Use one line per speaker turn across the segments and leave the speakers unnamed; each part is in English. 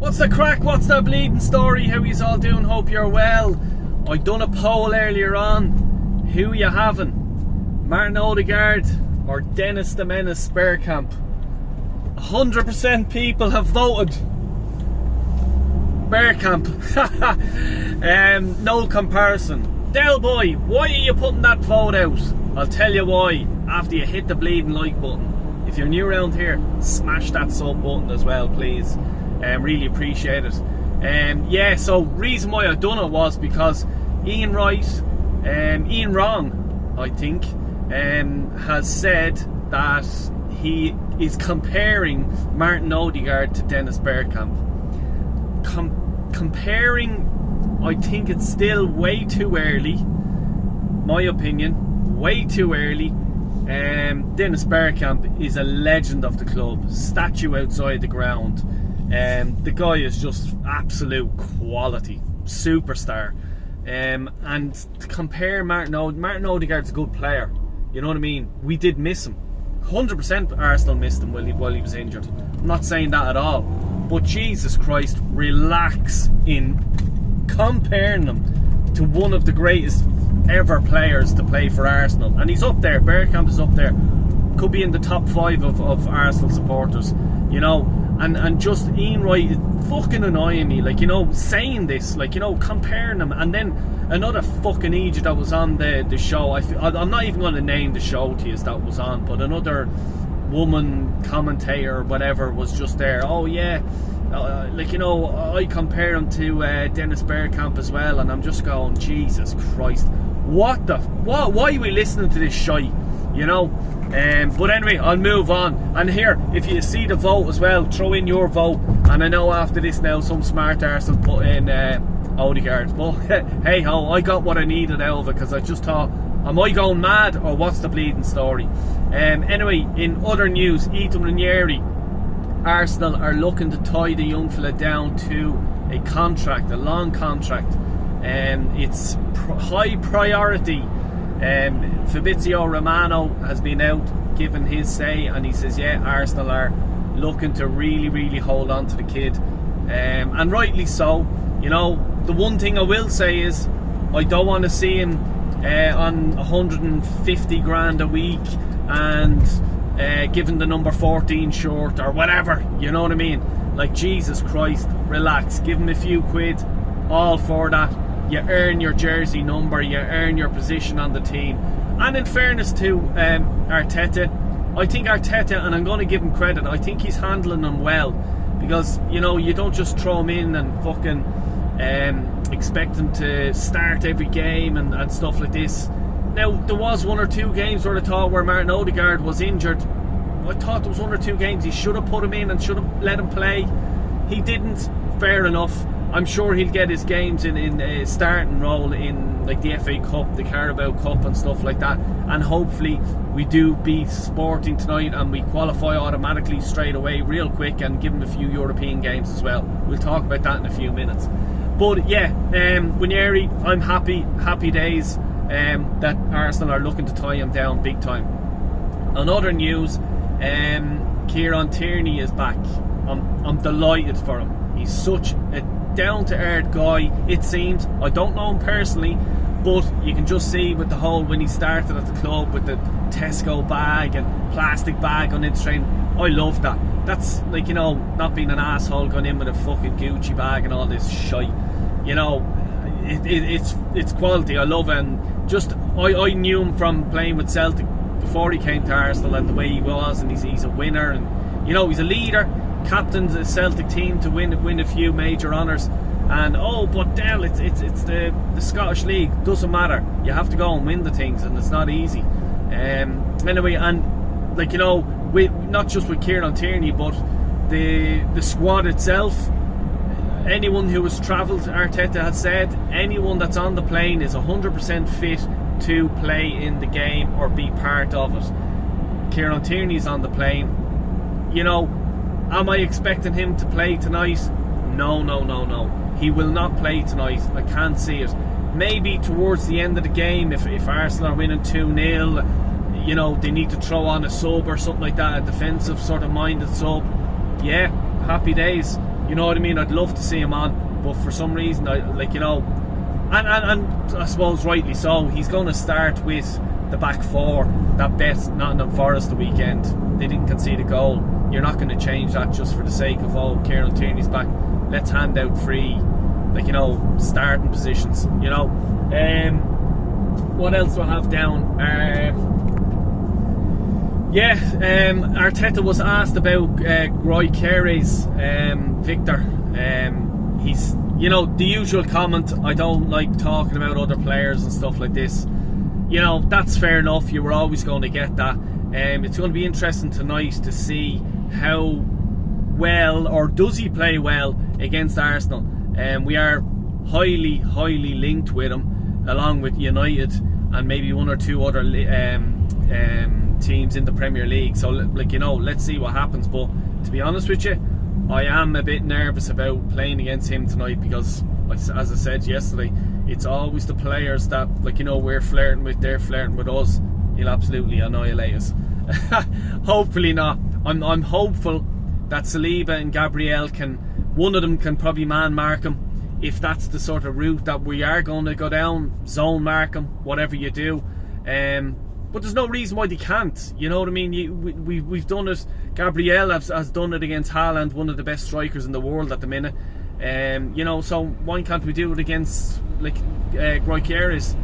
What's the crack? What's the bleeding story? How yous all doing? Hope you're well. I done a poll earlier on. Who you having? Martin Odegaard or Dennis the Menace Bergkamp? 100% people have voted Bergkamp. No comparison. Del boy, why are you putting that vote out? I'll tell you why after you hit the bleeding like button. If you're new around here, smash that sub button as well, please. Really appreciate it. Yeah, so reason why I done it was because Ian Wright, Ian Wrong, I think, has said that he is comparing Martin Odegaard to Dennis Bergkamp. Comparing, I think it's still way too early. My opinion, way too early. Dennis Bergkamp is a legend of the club, statue outside the ground. The guy is just absolute quality, superstar. And to compare Martin Odegaard's a good player. You know what I mean? We did miss him. 100% Arsenal missed him while he was injured. I'm not saying that at all. But Jesus Christ, relax in comparing him to one of the greatest ever players to play for Arsenal. And he's up there. Bergkamp is up there. Could be in the top 5 of Arsenal supporters. You know, and just Ian Wright is fucking annoying me, like, you know, saying this, like, you know, comparing them. And then another fucking idiot that was on the show, I'm not even going to name the show to you that was on, but another woman commentator or whatever was just there. Oh yeah, like, you know, I compare him to Dennis Bergkamp as well, and I'm just going, Jesus Christ, why are we listening to this shite, you know? But anyway, I'll move on. And here, if you see the vote as well, throw in your vote. And I know after this now, some smart arse will put in Odegaard. But hey ho, I got what I needed out of it, because I just thought, am I going mad or what's the bleeding story? Anyway, in other news, Ethan Ranieri, Arsenal are looking to tie the young fella down to a contract, a long contract. It's high priority. Fabrizio Romano has been out giving his say, and he says, yeah, Arsenal are looking to really hold on to the kid, and rightly so. You know, the one thing I will say is I don't want to see him on 150 grand a week and given the number 14 shirt or whatever, you know what I mean? Like, Jesus Christ, relax, give him a few quid, all for that. You earn your jersey number, you earn your position on the team. And in fairness to Arteta, I think Arteta, and I'm going to give him credit, I think he's handling them well. Because, you know, you don't just throw him in and fucking expect him to start every game and stuff like this. Now, there was 1 or 2 games where I thought where Martin Odegaard was injured. I thought there was 1 or 2 games he should have put him in and should have let him play. He didn't, fair enough. I'm sure he'll get his games in a starting role in like the FA Cup, the Carabao Cup and stuff like that. And hopefully we do beat Sporting tonight and we qualify automatically straight away real quick and give him a few European games as well. We'll talk about that in a few minutes. But yeah, Ranieri, I'm happy days that Arsenal are looking to tie him down big time. On other news, Kieran Tierney is back. I'm delighted for him. He's such a down-to-earth guy, it seems. I don't know him personally, but you can just see with the whole, when he started at the club with the Tesco bag and plastic bag on his train. I love that. That's like, you know, not being an asshole going in with a fucking Gucci bag and all this shite. You know, it's quality. I love it. And just I knew him from playing with Celtic before he came to Arsenal and the way he was, and he's a winner, and you know, he's a leader. Captained the Celtic team to win a few major honours, and but Dell, it's the Scottish League. Doesn't matter. You have to go and win the things, and it's not easy. Anyway, and like, you know, not just with Kieran Tierney, but the squad itself. Anyone who has travelled, Arteta has said, anyone that's on the plane is 100% fit to play in the game or be part of it. Kieran Tierney's on the plane. You know, am I expecting him to play tonight? No. He will not play tonight. I can't see it. Maybe towards the end of the game, if Arsenal are winning 2-0, you know, they need to throw on a sub or something like that, a defensive sort of minded sub. Yeah, happy days. You know what I mean? I'd love to see him on, but for some reason, and I suppose rightly so, he's going to start with the back four that bet Nottingham Forest the weekend. They didn't concede a goal. You're not going to change that just for the sake of, oh, Kieran Tierney's back, let's hand out free, starting positions. What else do I have down? Arteta was asked about Roy Carey's Victor. He's, the usual comment, I don't like talking about other players and stuff like this. That's fair enough. You were always going to get that. It's going to be interesting tonight to see how well, or does he play well against Arsenal. We are highly linked with him, along with United and maybe one or two other teams in the Premier League. So let's see what happens. But to be honest with you, I am a bit nervous about playing against him tonight, because as I said yesterday, it's always the players that we're flirting with, they're flirting with us. He'll absolutely annihilate us. Hopefully not. I'm hopeful that Saliba and Gabriel one of them can probably man mark him, if that's the sort of route that we are going to go down. Zone mark him, whatever you do. But there's no reason why they can't. You know what I mean? We've done it. Gabriel has done it against Haaland, one of the best strikers in the world at the minute. So why can't we do it against Roy Carey's?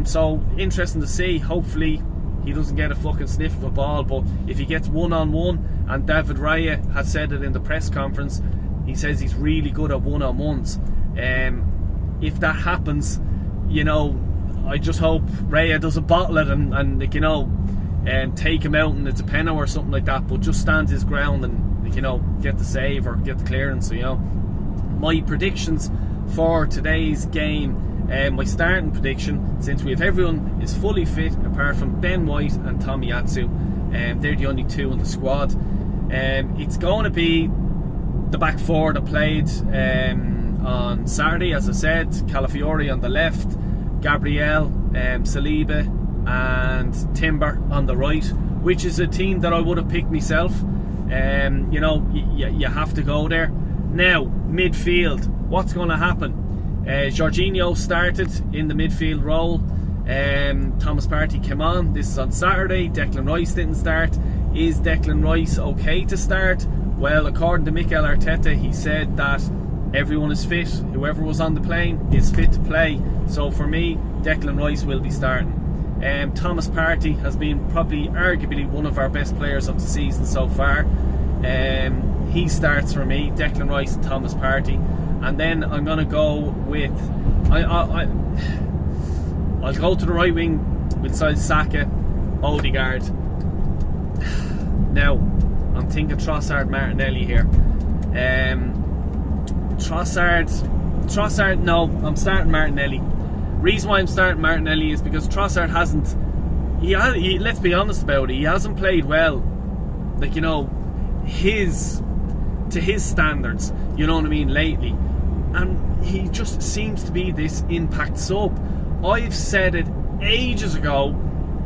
So interesting to see. Hopefully he doesn't get a fucking sniff of a ball, but if he gets one-on-one, and David Raya has said it in the press conference, he says he's really good at one-on-ones. If that happens, I just hope Raya doesn't bottle it and take him out and it's a penalty or something like that, but just stands his ground and get the save or get the clearance. My predictions for today's game, my starting prediction, since everyone is fully fit apart from Ben White and Tomiyasu, they're the only two in the squad. It's going to be the back four that played on Saturday, as I said. Calafiori on the left, Gabriel, Saliba and Timber on the right, which is a team that I would have picked myself. You have to go there. Now, midfield, what's going to happen? Jorginho started in the midfield role. Thomas Partey came on. This is on Saturday. Declan Rice didn't start. Is Declan Rice okay to start? Well, according to Mikel Arteta, he said that everyone is fit. Whoever was on the plane is fit to play. So for me, Declan Rice will be starting. Thomas Partey has been arguably one of our best players of the season so far. He starts for me. Declan Rice and Thomas Partey. And then I'm going to go with... I'll go to the right wing with Saka, Odegaard. Now, I'm thinking Trossard, Martinelli here. Trossard, no, I'm starting Martinelli. Reason why I'm starting Martinelli is because Trossard hasn't... let's be honest about it, he hasn't played well. To his standards, you know what I mean, lately. And he just seems to be this impact sub. I've said it ages ago,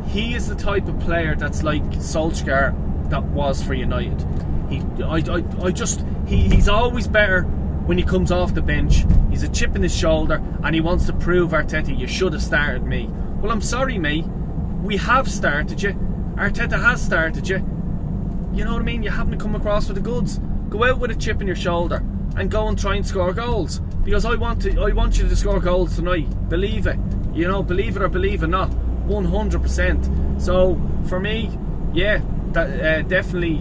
he is the type of player that's like Solskjaer that was for United. He's always better when he comes off the bench. He's a chip in his shoulder and he wants to prove Arteta, you should have started me. Well, I'm sorry, mate, we have started you. Arteta has started you. You know what I mean? You haven't come across with the goods. Go out with a chip in your shoulder and go and try and score goals, because I want you to score goals tonight. Believe it. Believe it or believe it not, 100%. So for me, yeah, that definitely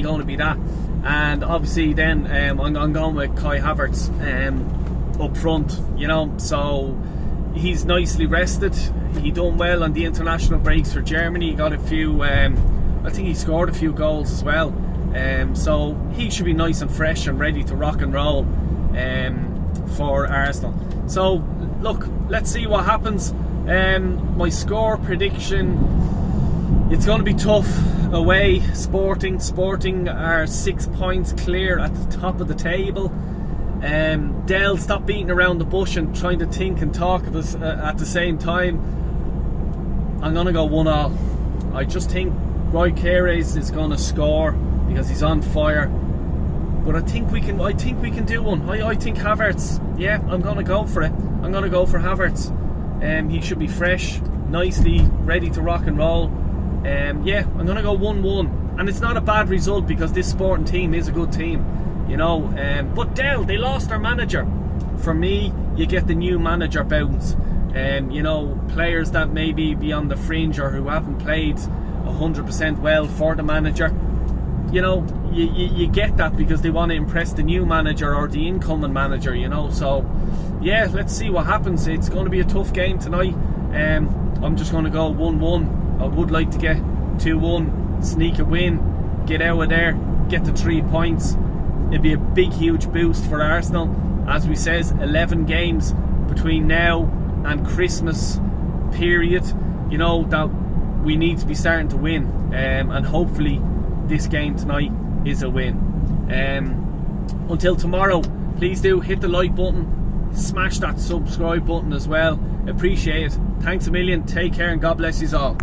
going to be that. And obviously then I'm going with Kai Havertz up front. So he's nicely rested. He done well on the international breaks for Germany. He got a few. I think he scored a few goals as well. So he should be nice and fresh and ready to rock and roll for Arsenal. So look, let's see what happens. My score prediction, it's going to be tough away. Sporting are 6 points clear at the top of the table. Dell, stop beating around the bush and trying to think and talk of us at the same time. I'm going to go 1-1. I just think Roy Carey is going to score because he's on fire. But I think we can do one. I think Havertz, yeah, I'm going to go for it. I'm going to go for Havertz. He should be fresh, nicely ready to rock and roll. Yeah, I'm going to go 1-1. And it's not a bad result because this Sporting team is a good team, you know. But Dell, they lost their manager. For me, you get the new manager bounce. You know, players that maybe be on the fringe or who haven't played 100% well for the manager, you know, you get that because they want to impress the new manager or the incoming manager, you know. So yeah, let's see what happens. It's going to be a tough game tonight. I'm just going to go 1-1. I would like to get 2-1, sneak a win, get out of there, get the 3 points. It'd be a big huge boost for Arsenal. As we says, 11 games between now and Christmas period, you know, that we need to be starting to win, and hopefully this game tonight is a win. Until tomorrow, please do hit the like button, smash that subscribe button as well. Appreciate it. Thanks a million, take care, and God bless you all.